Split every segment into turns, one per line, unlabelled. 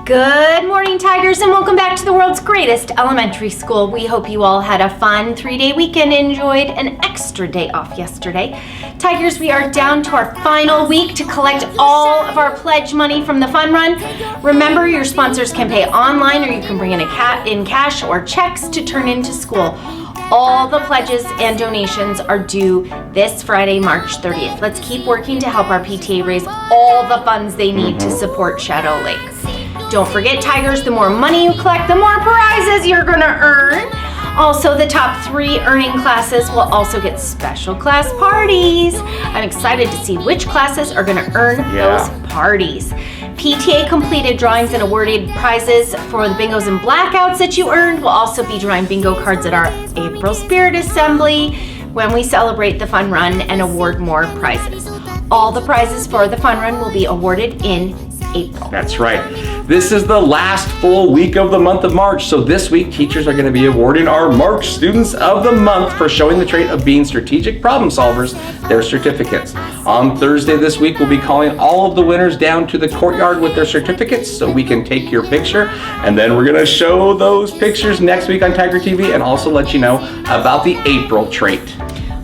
Good morning, Tigers, and welcome back to the world's greatest elementary school. We hope you all had a fun 3-day weekend, enjoyed an extra day off yesterday. Tigers, we are down to our final week to collect all of our pledge money from the fun run. Remember, your sponsors can pay online, or you can bring in cash or checks to turn into school. All the pledges and donations are due this Friday, March 30th. Let's keep working to help our PTA raise all the funds they need to support Shadow Lake. Don't forget, Tigers, the more money you collect, the more prizes you're gonna earn. Also, the top 3 earning classes will also get special class parties. I'm excited to see which classes are gonna earn those parties. PTA completed drawings and awarded prizes for the bingos and blackouts that you earned. We'll also be drawing bingo cards at our April Spirit Assembly when we celebrate the fun run and award more prizes. All the prizes for the fun run will be awarded in April.
That's right. This is the last full week of the month of March. So this week, teachers are going to be awarding our March Students of the Month for showing the trait of being strategic problem solvers their certificates. On Thursday this week, we'll be calling all of the winners down to the courtyard with their certificates so we can take your picture. And then we're going to show those pictures next week on Tiger TV and also let you know about the April trait.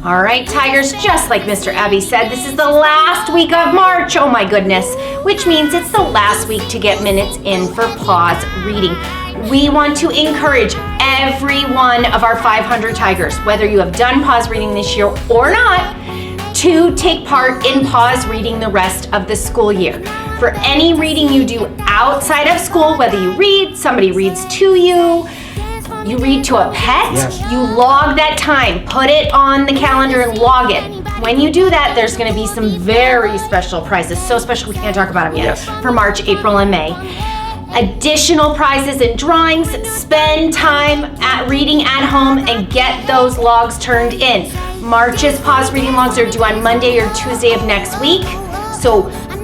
All right, Tigers, just like Mr. Abbey said, this is the last week of March, oh my goodness, which means it's the last week to get minutes in for pause reading. We want to encourage every one of our 500 Tigers, whether you have done pause reading this year or not, to take part in pause reading the rest of the school year. For any reading you do outside of school, whether you read, somebody reads to you, you read to a pet, you log that time, put it on the calendar and log it. When you do that, there's gonna be some very special prizes, so special we can't talk about them yet, for March, April, and May. Additional prizes and drawings. Spend time at reading at home and get those logs turned in. March's pause reading logs are due on Monday or Tuesday of next week, so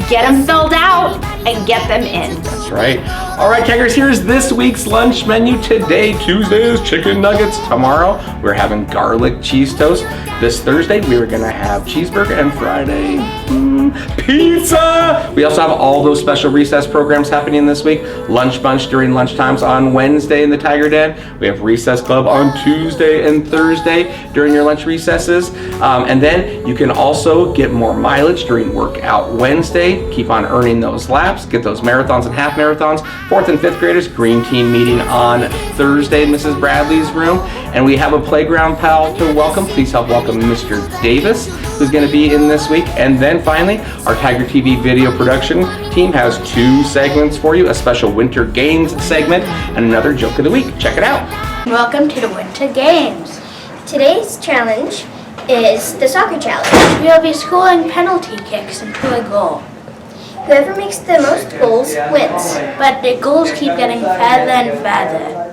get them filled out and get them in.
That's right. All right, Tigers, here's this week's lunch menu. Today, Tuesday is chicken nuggets. Tomorrow, we're having garlic cheese toast. This Thursday, we were gonna have cheeseburger, and Friday, pizza. We also have all those special recess programs happening this week. Lunch bunch during lunchtimes on Wednesday in the Tiger Den. We have recess club on Tuesday and Thursday during your lunch recesses. And then you can also get more mileage during workout Wednesday. Keep on earning those laps. Get those marathons and half marathons. 4th and 5th graders, green team meeting on Thursday in Mrs. Bradley's room. And we have a playground pal to welcome. Please help welcome Mr. Davis, who's going to be in this week. And then finally, our Tiger TV video production team has 2 segments for you, a special Winter Games segment and another Joke of the Week. Check it out.
Welcome to the Winter Games. Today's challenge is the soccer challenge.
We'll be scoring penalty kicks into a goal.
Whoever makes the most goals wins.
But the goals keep getting further and further.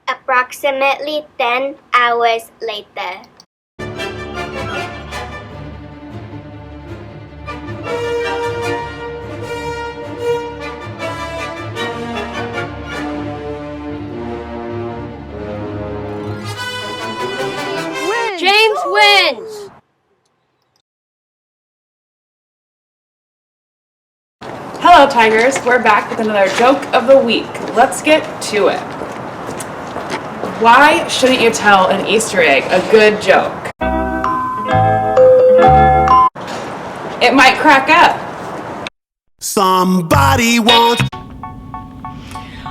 Approximately 10 hours later.
James wins!
Hello, Tigers. We're back with another joke of the week. Let's get to it. Why shouldn't you tell an Easter egg a good joke? It might crack up.
Somebody wants...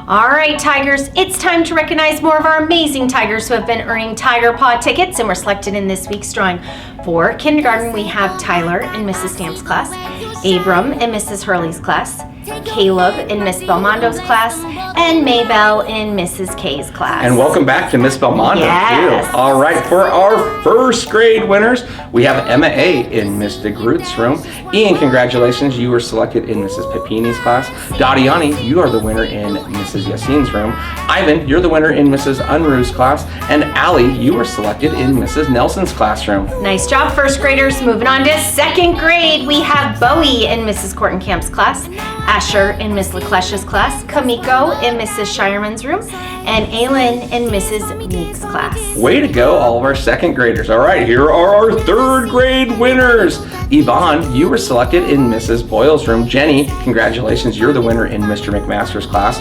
All right, Tigers, it's time to recognize more of our amazing Tigers who have been earning Tiger Paw tickets and were selected in this week's drawing. For kindergarten, we have Tyler in Mrs. Stamp's class, Abram in Mrs. Hurley's class, Caleb in Miss Belmondo's class, and Maybell in Mrs. K's class.
And welcome back to Miss Belmondo,
Yes.
too. All right, for our first grade winners, we have Emma A. in Miss DeGroot's room. Ian, congratulations, you were selected in Mrs. Pepini's class. Dadiani, you are the winner in Mrs. Yassine's room. Ivan, you're the winner in Mrs. Unruh's class. And Allie, you were selected in Mrs. Nelson's classroom.
Nice job, first graders. Moving on to second grade, we have Bowie in Mrs. Kortenkamp's class, Asher in Miss LeClesh's class, Kamiko in Mrs. Shireman's room, and Aylin in Mrs. Meek's class.
Way to go, all of our second graders. All right, here are our third grade winners. Yvonne, you were selected in Mrs. Boyle's room. Jenny, congratulations, you're the winner in Mr. McMaster's class.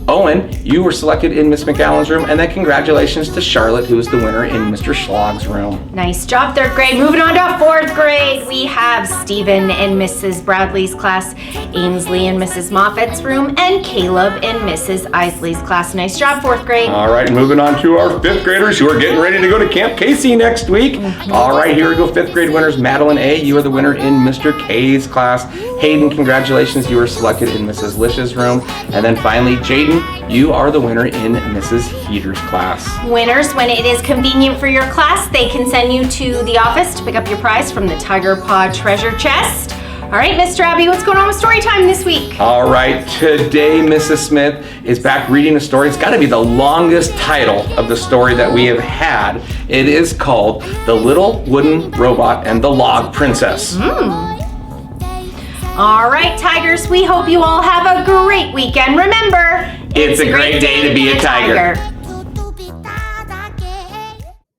Owen, you were selected in Miss McAllen's room, and then congratulations to Charlotte, who is the winner in Mr. Schlog's room.
Nice job, third grade. Moving on to fourth grade, we have Stephen in Mrs. Bradley's class, Ainsley in Mrs. Moffat's room, and Caleb in Mrs. Isley's class. Nice job, fourth grade.
All right, moving on to our fifth graders who are getting ready to go to Camp Casey next week. All right, here we go, fifth grade winners. Madeline A., you are the winner in Mr. K's class. Hayden, congratulations, you were selected in Mrs. Lish's room. And then finally, Jaden, you are the winner in Mrs. Heater's class.
Winners, when it is convenient for your class, they can send you to the office to pick up your prize from the Tiger Paw treasure chest. All right, Mr. Abby, what's going on with story time this week?
All right, today Mrs. Smith is back reading a story. It's got to be the longest title of the story that we have had. It is called The Little Wooden Robot and the Log Princess.
All right, Tigers, we hope you all have a great weekend. Remember,
It's a great day to be a tiger.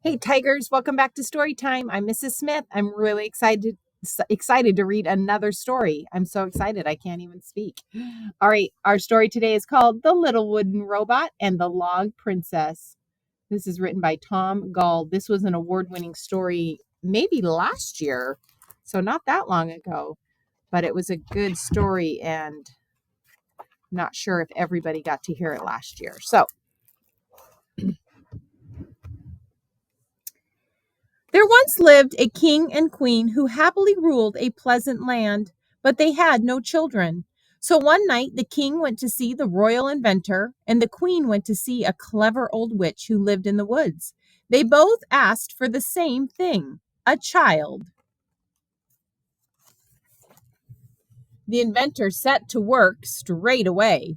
Hey Tigers, welcome back to Story Time. I'm Mrs. Smith. I'm really excited to read another story. I'm so excited I can't even speak. All right, our story today is called The Little Wooden Robot and the Log Princess. This is written by Tom Gall. This was an award-winning story maybe last year, so not that long ago, but it was a good story and not sure if everybody got to hear it last year. So there once lived a king and queen who happily ruled a pleasant land, but they had no children. So one night the king went to see the royal inventor, and the queen went to see a clever old witch who lived in the woods. They both asked for the same thing, a child. The inventor set to work straight away.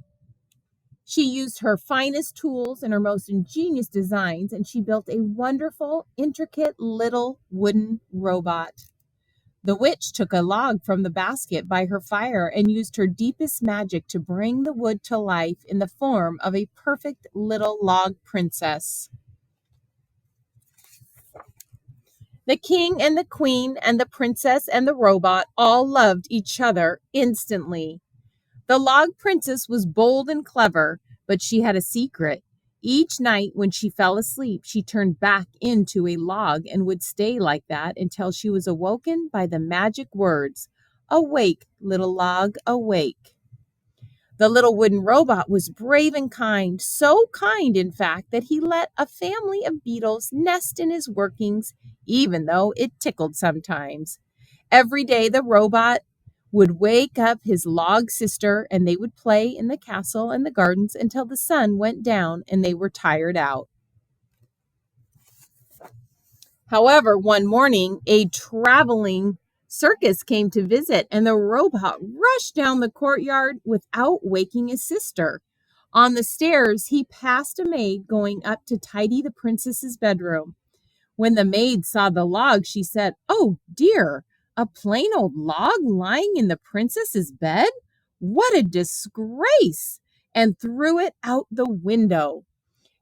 She used her finest tools and her most ingenious designs, and she built a wonderful, intricate little wooden robot. The witch took a log from the basket by her fire and used her deepest magic to bring the wood to life in the form of a perfect little log princess. The king and the queen and the princess and the robot all loved each other instantly. The log princess was bold and clever, but she had a secret. Each night when she fell asleep, she turned back into a log and would stay like that until she was awoken by the magic words, "Awake, little log, awake." The little wooden robot was brave and kind, so kind, in fact, that he let a family of beetles nest in his workings, even though it tickled sometimes. Every day the robot would wake up his log sister, and they would play in the castle and the gardens until the sun went down and they were tired out. However, one morning, a traveling circus came to visit, and the robot rushed down the courtyard without waking his sister. On the stairs, he passed a maid going up to tidy the princess's bedroom. When the maid saw the log, she said, "Oh dear, a plain old log lying in the princess's bed? What a disgrace!" and threw it out the window.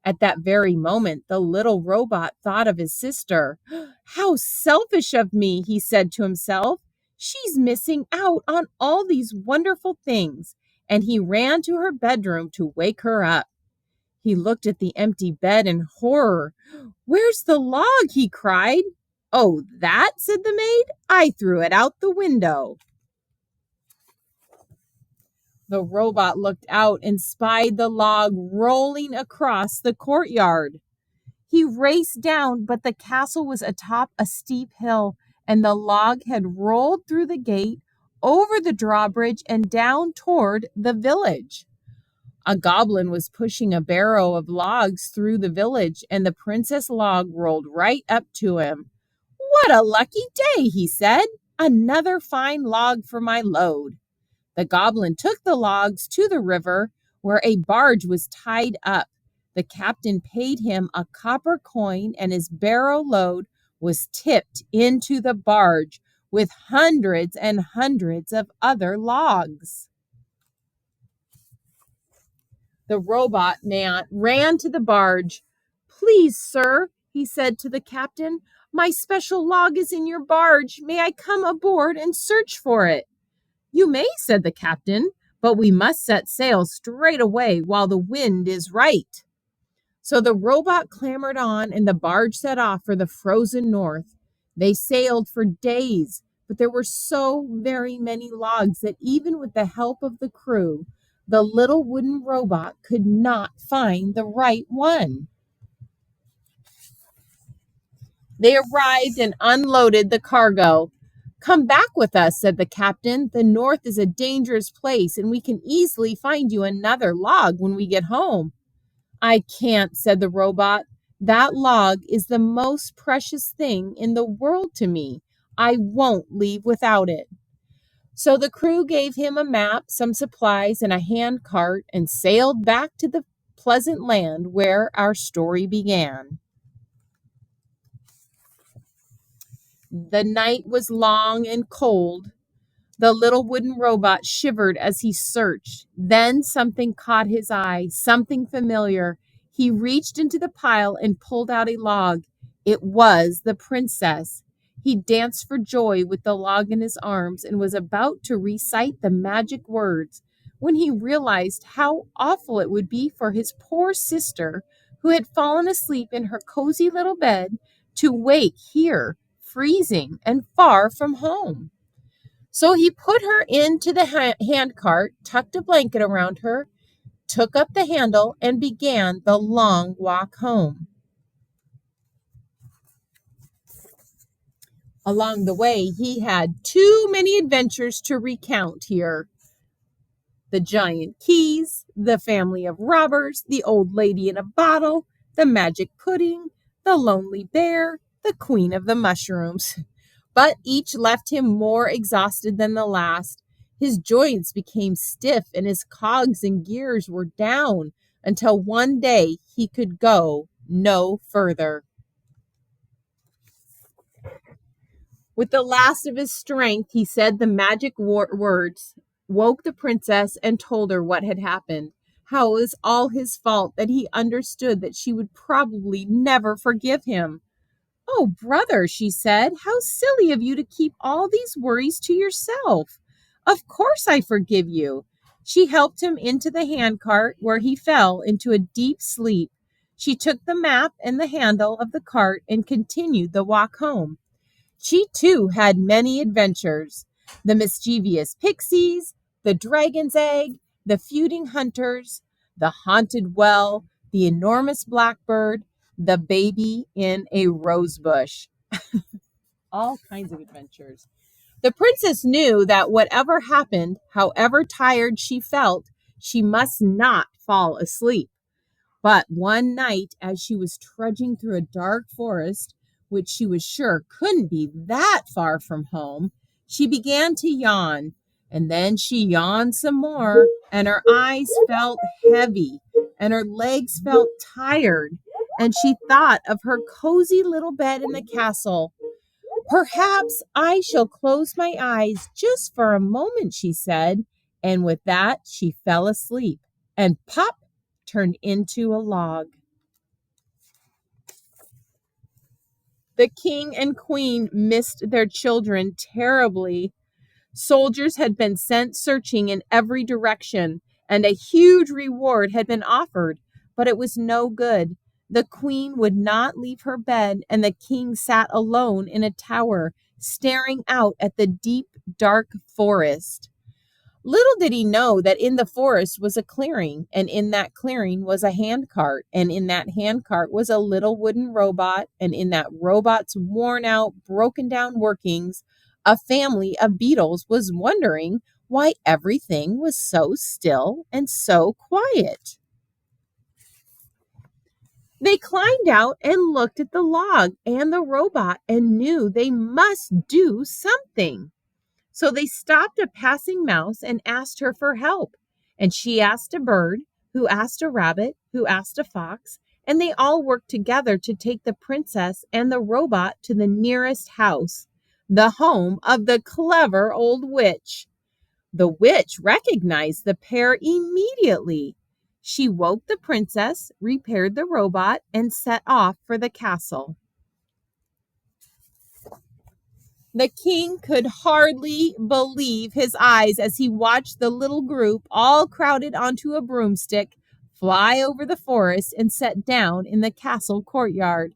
At that very moment, the little robot thought of his sister. "How selfish of me," he said to himself. "She's missing out on all these wonderful things." And he ran to her bedroom to wake her up. He looked at the empty bed in horror. "Where's the log?" he cried. "Oh, that?" said the maid. "I threw it out the window." The robot looked out and spied the log rolling across the courtyard. He raced down, but the castle was atop a steep hill, and the log had rolled through the gate, over the drawbridge and down toward the village. A goblin was pushing a barrow of logs through the village, and the princess log rolled right up to him. "What a lucky day," he said. "Another fine log for my load." The goblin took the logs to the river where a barge was tied up. The captain paid him a copper coin, and his barrow load was tipped into the barge with hundreds and hundreds of other logs. The robot man ran to the barge. "Please, sir," he said to the captain, "my special log is in your barge. May I come aboard and search for it?" "You may," said the captain, "but we must set sail straight away while the wind is right." So the robot clambered on, and the barge set off for the frozen north. They sailed for days, but there were so very many logs that even with the help of the crew, the little wooden robot could not find the right one. They arrived and unloaded the cargo. "Come back with us," said the captain. "The north is a dangerous place, and we can easily find you another log when we get home." "I can't," said the robot. "That log is the most precious thing in the world to me. I won't leave without it." So the crew gave him a map, some supplies, and a hand cart, and sailed back to the pleasant land where our story began. The night was long and cold. The little wooden robot shivered as he searched. Then something caught his eye, something familiar. He reached into the pile and pulled out a log. It was the princess. He danced for joy with the log in his arms and was about to recite the magic words when he realized how awful it would be for his poor sister, who had fallen asleep in her cozy little bed, to wake here, freezing and far from home. So he put her into the hand cart, tucked a blanket around her, took up the handle, and began the long walk home. Along the way, he had too many adventures to recount here. The giant keys, the family of robbers, the old lady in a bottle, the magic pudding, the lonely bear, the queen of the mushrooms. But each left him more exhausted than the last. His joints became stiff and his cogs and gears were down until one day he could go no further. With the last of his strength, he said the magic words, woke the princess, and told her what had happened, how it was all his fault, that he understood that she would probably never forgive him. "Oh, brother," she said, "how silly of you to keep all these worries to yourself. Of course I forgive you." She helped him into the handcart, where he fell into a deep sleep. She took the map and the handle of the cart and continued the walk home. She too had many adventures: the mischievous pixies, the dragon's egg, the feuding hunters, the haunted well, the enormous blackbird, the baby in a rose bush. All kinds of adventures. The princess knew that whatever happened, however tired she felt, she must not fall asleep. But one night, as she was trudging through a dark forest, which she was sure couldn't be that far from home, she began to yawn. And then she yawned some more, and her eyes felt heavy, and her legs felt tired, and she thought of her cozy little bed in the castle. "Perhaps I shall close my eyes just for a moment," she said, and with that she fell asleep, and pop, turned into a log. The king and queen missed their children terribly. Soldiers had been sent searching in every direction, and a huge reward had been offered, but it was no good. The queen would not leave her bed, and the king sat alone in a tower, staring out at the deep, dark forest. Little did he know that in the forest was a clearing, and in that clearing was a handcart, and in that handcart was a little wooden robot, and in that robot's worn out, broken down workings, A family of beetles was wondering why everything was so still and so quiet. They climbed out and looked at the log and the robot and knew they must do something. So they stopped a passing mouse and asked her for help. And she asked a bird, who asked a rabbit, who asked a fox, and they all worked together to take the princess and the robot to the nearest house, the home of the clever old witch. The witch recognized the pair immediately. She woke the princess, repaired the robot, and set off for the castle. The king could hardly believe his eyes as he watched the little group, all crowded onto a broomstick, fly over the forest and set down in the castle courtyard.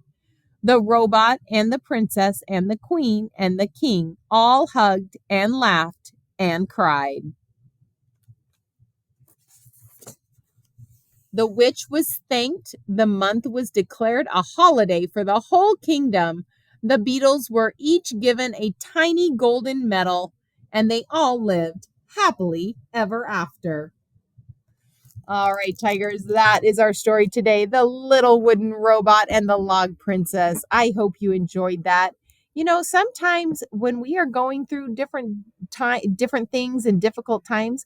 The robot and the princess and the queen and the king all hugged and laughed and cried. The witch was thanked. The month was declared a holiday for the whole kingdom. The beetles were each given a tiny golden medal, and they all lived happily ever after. All right, Tigers, that is our story today. The little wooden robot and the log princess. I hope you enjoyed that. You know, sometimes when we are going through different things and difficult times,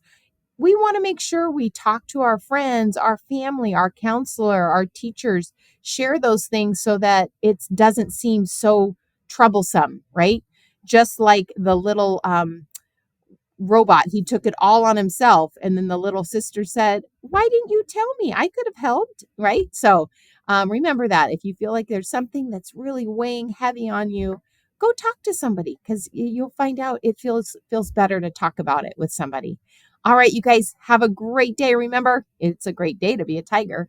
we want to make sure we talk to our friends, our family, our counselor, our teachers, share those things so that it doesn't seem so troublesome, right? Just like the little robot, he took it all on himself. And then the little sister said, "Why didn't you tell me? I could have helped," right? So remember that if you feel like there's something that's really weighing heavy on you, go talk to somebody because you'll find out it feels better to talk about it with somebody. All right, you guys have a great day. Remember, it's a great day to be a tiger.